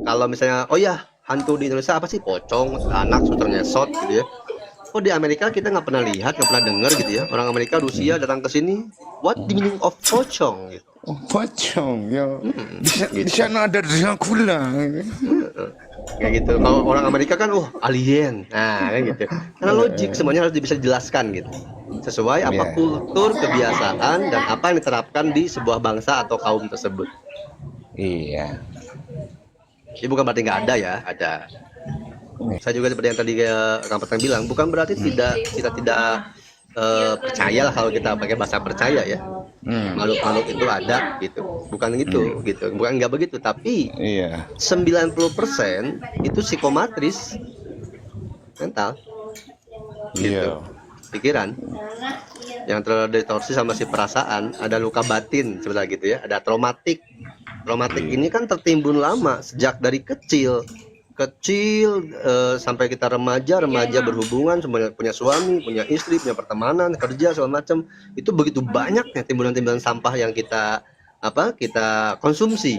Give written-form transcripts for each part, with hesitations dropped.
kalau misalnya oh ya hantu di Indonesia apa sih pocong, anak suster ngesot gitu ya. Oh di Amerika kita nggak pernah lihat, nggak pernah dengar gitu ya. Orang Amerika Rusia datang ke sini, what the meaning of pocong gitu. Oh, pocong ya. Di Gitu. sana ada Dracula. Kayak gitu. Kalau orang Amerika kan, alien. Nah, kan gitu. Karena logik semuanya harus bisa dijelaskan gitu. Sesuai apa Iya. kultur, kebiasaan, dan apa yang diterapkan di sebuah bangsa atau kaum tersebut. Iya. Ini bukan berarti nggak ada ya, ada. Saya juga seperti yang tadi Kang Petang bilang, bukan berarti kita tidak percaya lah kalau kita pakai bahasa percaya ya. Makhluk-makhluk itu ada gitu. Bukan gitu, gitu. Bukan nggak begitu, tapi Iya. 90% itu psikomatris mental gitu. Iya. Pikiran yang terdistorsi sama si perasaan, ada luka batin sebenarnya gitu ya, ada traumatik. Traumatik ini kan tertimbun lama sejak dari kecil sampai kita remaja berhubungan, semuanya punya suami, punya istri, punya pertemanan, kerja segala macam. Itu begitu banyaknya timbulan-timbulan sampah yang kita konsumsi,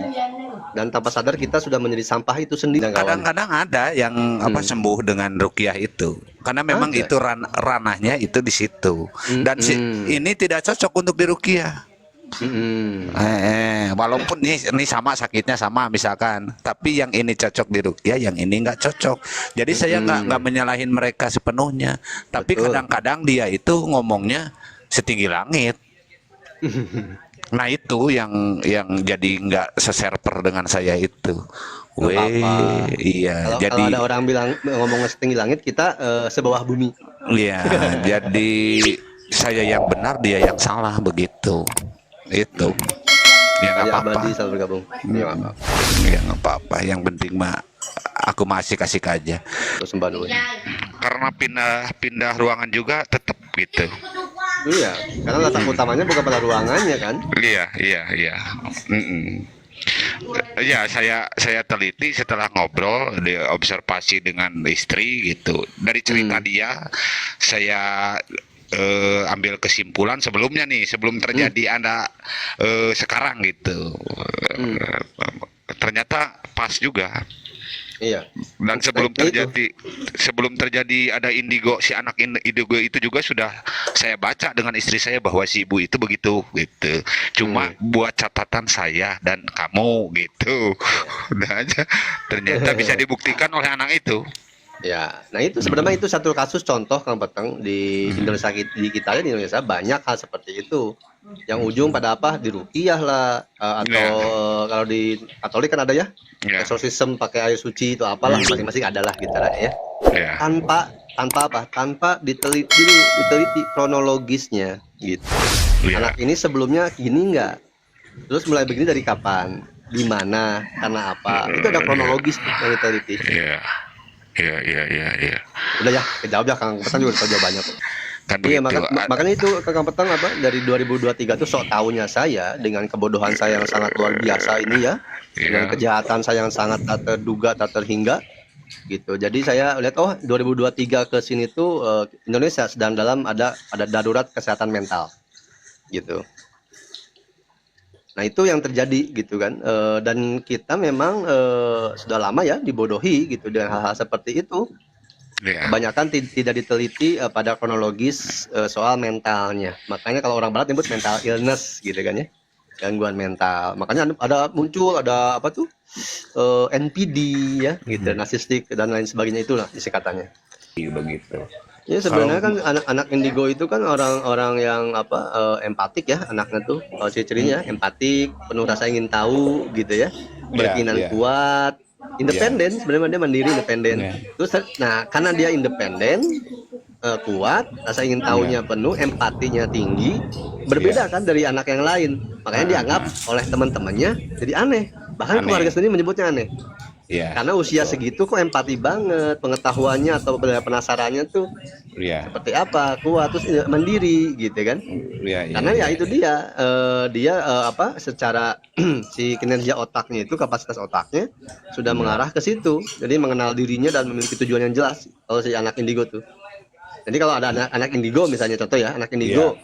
dan tanpa sadar kita sudah menjadi sampah itu sendiri. Kadang-kadang ada yang sembuh dengan ruqyah itu, karena memang Ada. itu ranahnya itu di situ, dan ini tidak cocok untuk diruqyah. Walaupun ini sama sakitnya sama misalkan, tapi yang ini cocok diruqyah, yang ini nggak cocok. Jadi saya nggak menyalahin mereka sepenuhnya, tapi Betul. kadang-kadang dia itu ngomongnya setinggi langit. Nah itu yang jadi nggak seserper dengan saya itu. Nggak apa-apa. Iya. Kalau Jadi ada orang bilang ngomong setinggi langit, kita sebawah bumi. iya. Jadi saya yang benar, dia yang salah begitu. Itu. Ya nggak Saya apa-apa. abadi selalu bergabung. Ya, nggak apa-apa. Ya nggak apa-apa. Yang penting mah aku masih kasih aja. Terus Mbak Nur. Karena pindah ruangan juga tetap gitu. Iya, karena letak utamanya bukan pada ruangannya kan. Iya. Ya, saya teliti setelah ngobrol, observasi dengan istri gitu. Dari cerita dia, saya ambil kesimpulan sebelum terjadi ada sekarang gitu. Ternyata pas juga. Iya. Dan Inspeknya sebelum terjadi ada indigo, si anak indigo itu juga sudah saya baca dengan istri saya bahwa si ibu itu begitu gitu. Cuma buat catatan saya dan kamu gitu. Udah aja. Ternyata bisa dibuktikan oleh anak itu. Ya, nah itu sebenarnya itu satu kasus contoh Kang Peteng di Indonesia, di kita di Indonesia banyak hal seperti itu. Yang ujung pada apa? Diruqyah lah, atau kalau di Katolik kan ada ya, Ya. eksorsisme pakai air suci itu apalah, masing-masing adalah gitu lah ya. Ya. Tanpa diteliti kronologisnya gitu. Ya. Anak ini sebelumnya gini nggak? Terus mulai begini dari kapan? Di mana? Karena apa? Itu ada kronologis yang diteliti. Iya. Udah ya, kejawab ya Kang Petang juga tahu jawabannya kok. Kan Iya, begitu. makanya itu Kang Petang dari 2023 tuh sok tahunya saya dengan kebodohan saya yang sangat luar biasa ini ya, dengan Iya. kejahatan saya yang sangat tak terduga, tak terhingga gitu. Jadi saya lihat 2023 ke sini tuh Indonesia sedang ada darurat kesehatan mental gitu. Nah itu yang terjadi gitu kan, dan kita memang sudah lama ya dibodohi gitu dengan hal-hal seperti itu. Iya. Kebanyakan tidak diteliti pada kronologis soal mentalnya. Makanya kalau orang barat nyebut mental illness gitu kan ya, gangguan mental. Makanya ada apa tuh NPD ya gitu, narsistik dan lain sebagainya, itulah singkatannya. Begitu. Ya sebenarnya kan anak indigo itu kan orang-orang yang empatik ya, anaknya tuh ciri-cirinya empatik, penuh rasa ingin tahu gitu ya, berkeinginan iya. kuat, independen. Sebenarnya dia mandiri, independen. Iya. Terus karena dia independen, kuat, rasa ingin tahunya penuh, empatinya tinggi, berbeda kan dari anak yang lain. Makanya dianggap oleh teman-temannya jadi aneh, bahkan Aneh. keluarga sendiri menyebutnya aneh. Iya. Karena usia segitu kok empati banget, pengetahuannya atau penasarannya tuh Iya. seperti apa, kuat, terus mandiri gitu kan. Iya. Karena ya itu dia secara si kinerja otaknya itu, kapasitas otaknya sudah mengarah ke situ. Jadi mengenal dirinya dan memiliki tujuan yang jelas kalau si anak indigo tuh. Jadi kalau ada anak indigo misalnya, contoh ya, anak indigo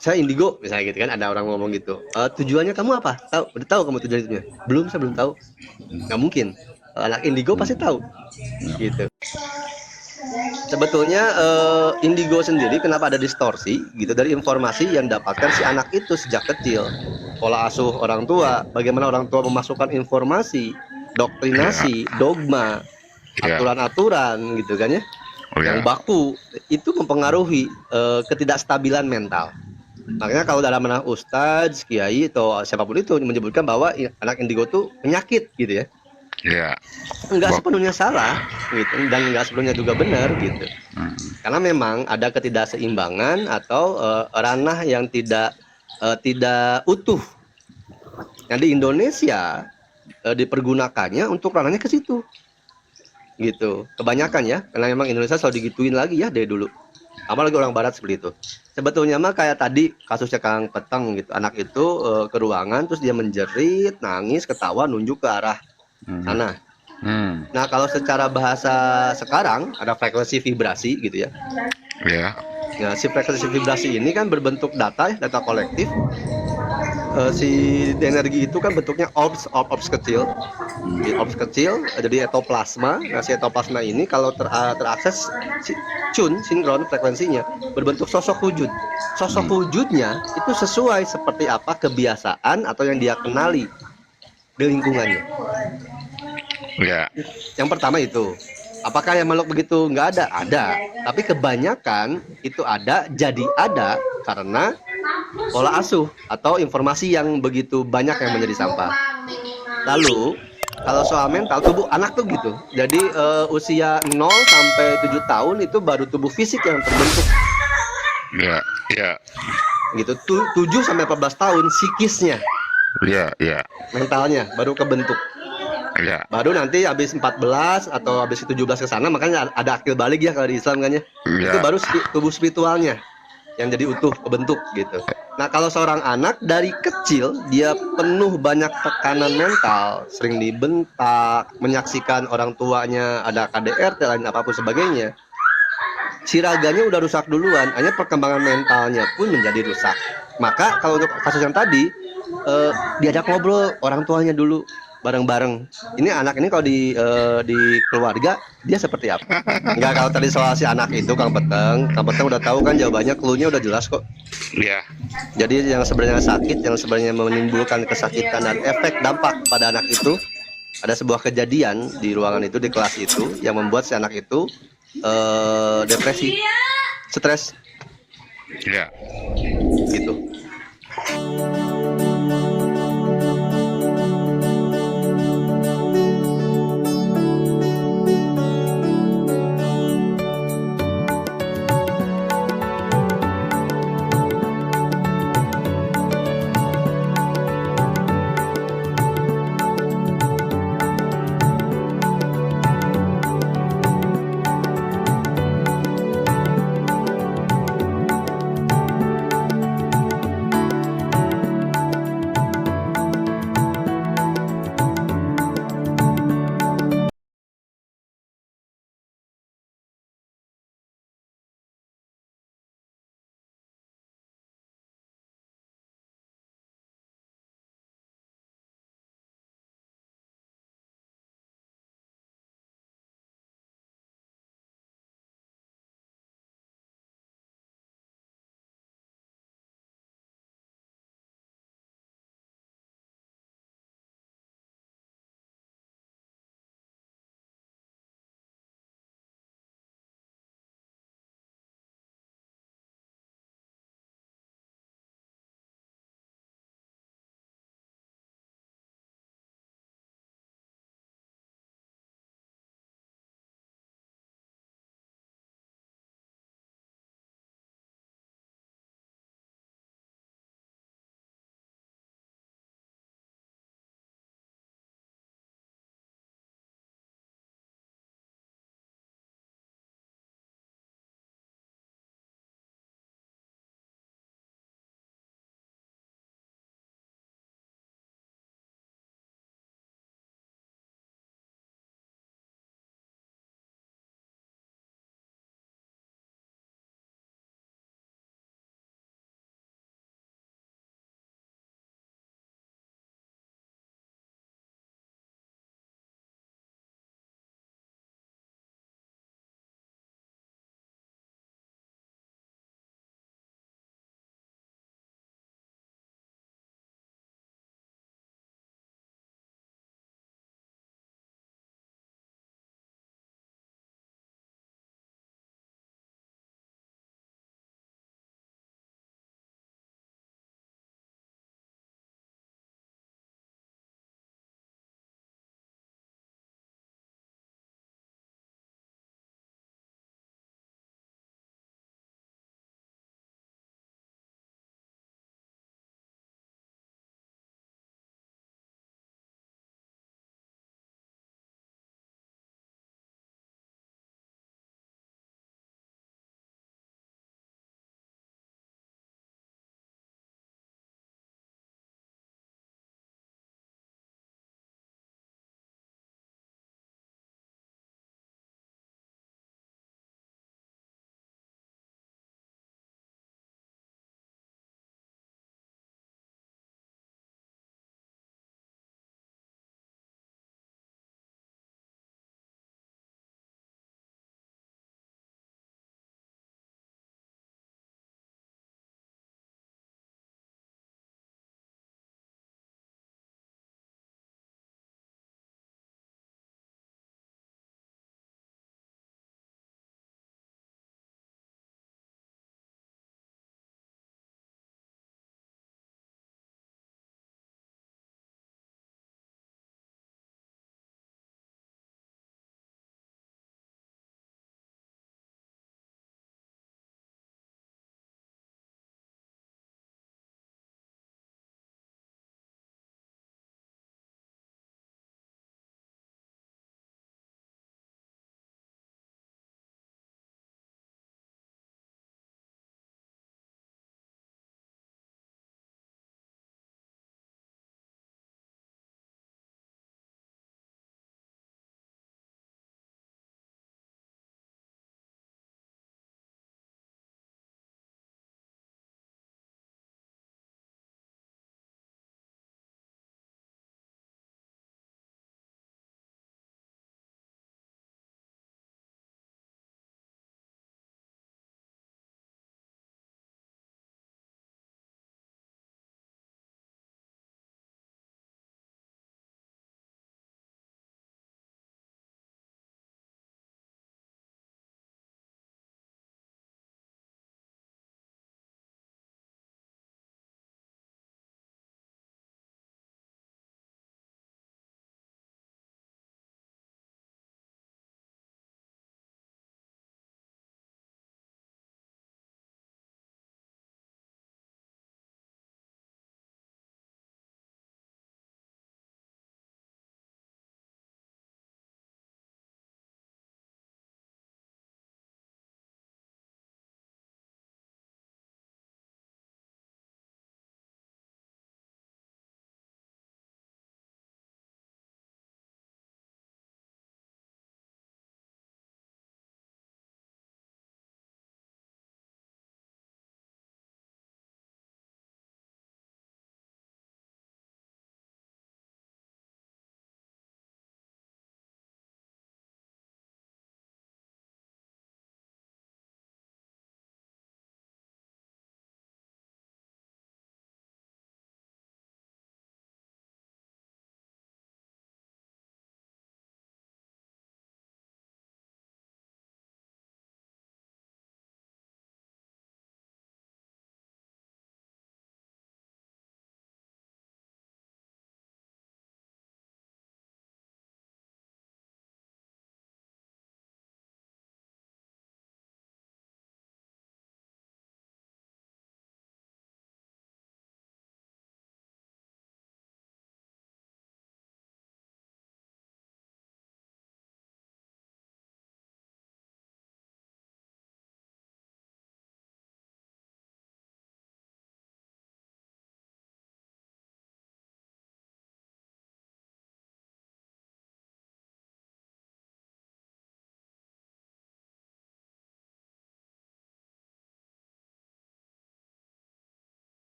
saya indigo misalnya gitu kan, ada orang ngomong gitu. Tujuannya kamu apa? Udah tahu kamu tujuannya? Belum, saya belum tahu. Nggak mungkin. Anak indigo pasti tahu. Gitu. Sebetulnya indigo sendiri kenapa ada distorsi gitu dari informasi yang dapatkan si anak itu sejak kecil. Pola asuh orang tua, bagaimana orang tua memasukkan informasi, doktrinasi, dogma, aturan-aturan gitu kan ya. Yang baku itu mempengaruhi ketidakstabilan mental. Makanya kalau dalam anak ustadz, kiai atau siapapun itu menyebutkan bahwa anak indigo itu penyakit gitu ya. Enggak sepenuhnya salah gitu, dan enggak sepenuhnya juga benar gitu. Karena memang ada ketidakseimbangan atau ranah yang tidak utuh. Yang di Indonesia dipergunakannya untuk ranahnya ke situ. Gitu. Kebanyakan ya, karena memang Indonesia selalu digituin lagi ya dari dulu. Apalagi orang barat seperti itu. Sebetulnya mah kayak tadi kasusnya Kang Peteng gitu. Anak itu ke ruangan terus dia menjerit, nangis, ketawa, nunjuk ke arah sana. Nah, kalau secara bahasa sekarang ada frekuensi vibrasi gitu ya. Nah, si frekuensi vibrasi ini kan berbentuk data kolektif. Si energi itu kan bentuknya orbs kecil. Orbs kecil jadi etoplasma. Nah, si etoplasma ini kalau terakses sinkron frekuensinya berbentuk sosok wujud. Sosok wujudnya itu sesuai seperti apa kebiasaan atau yang dia kenali di lingkungannya. Yang pertama itu, apakah yang makhluk begitu nggak ada? Ada, tapi kebanyakan itu ada, jadi ada karena pola asuh atau informasi yang begitu banyak yang menjadi sampah. Lalu kalau soal mental tubuh anak tuh gitu, jadi usia 0 sampai 7 tahun itu baru tubuh fisik yang terbentuk. Gitu, 7 sampai 14 tahun psikisnya, mentalnya baru kebentuk. Baru nanti habis 14 atau habis 17 ke sana, makanya ada akil balik ya kalau di Islam kan ya. Itu baru tubuh spiritualnya yang jadi utuh kebentuk gitu. Nah, kalau seorang anak dari kecil dia penuh banyak tekanan mental, sering dibentak, menyaksikan orang tuanya ada KDRT lain apapun sebagainya. Si raganya udah rusak duluan, hanya perkembangan mentalnya pun menjadi rusak. Maka kalau untuk kasus yang tadi diajak ngobrol orang tuanya dulu bareng-bareng. Ini anak ini kalau di keluarga dia seperti apa? Enggak, kalau tadi soal si anak itu Kang Peteng udah tahu kan jawabannya, clue-nya udah jelas kok. Jadi yang sebenarnya sakit, yang sebenarnya menimbulkan kesakitan dan efek dampak pada anak itu, ada sebuah kejadian di ruangan itu, di kelas itu yang membuat si anak itu depresi, stres. Gitu.